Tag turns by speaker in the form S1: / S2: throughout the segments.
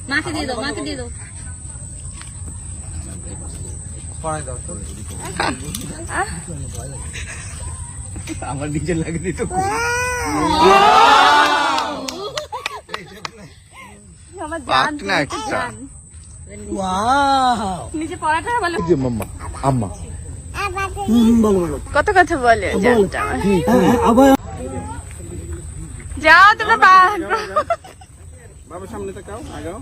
S1: মাকে দিয়ে দাও, মাকে দিয়ে দাও।
S2: আমার নিজের লাগেনি তো।
S1: আমার জান জান। নিচে পড়াটা ভালো।
S2: মাম্মা আম্মা
S1: কত কথা বলে জানটা যাও তোমরা
S2: বাবা সামনে তাকাও আগাও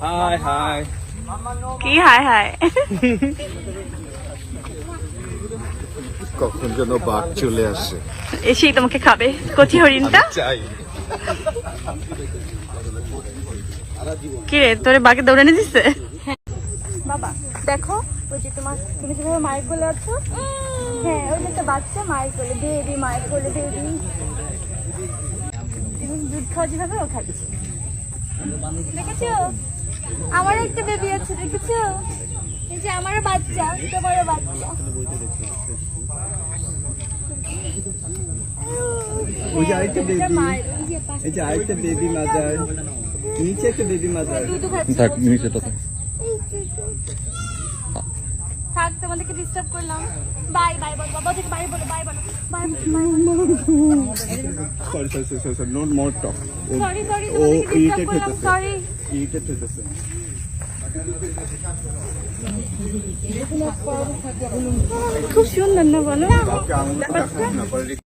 S2: হাই হাই
S1: কি হাই হাই
S2: কখন যেন বাঘ চলে আসে
S1: এসেই তোমাকে খাবে কচি হরিণটা
S2: চাই
S1: কি রে তোরে বাঘে দৌড়ানি দিচ্ছে বাবা দেখো ওই যে তুমি যেভাবে মায়ের কোলে আছো হ্যাঁ ওই যে একটা বাচ্চা মায়ের কোলে বেবি মায়ের কোলে বেবি দুধ খাওয়া যেভাবে ও খাচ্ছে দেখেছো আমার একটা বেবি আছে দেখেছো এই যে আমার বাচ্চা তোমারও বাচ্চা
S2: ওই যে আরেকটা বেবি এই যে আরেকটা বেবি মাদার নিচে একটা বেবি মাদার থাক নিচে তো
S1: থাক তোমাদেরকে ডিস্টার্ব করলাম বাই বাই বল বাবা থেকে বাই বলো বাই বলো bye
S2: sorry no more talk
S1: sorry sorry
S2: ও
S1: তোমাদেরকে ডিস্টার্ব
S2: ইরিটেট
S1: করলাম
S2: হইতেছে
S1: সরি
S2: ইরিটেট হইতেছে
S1: খুব সুন্দর না বলো
S2: কাউকে আঙুল না পরে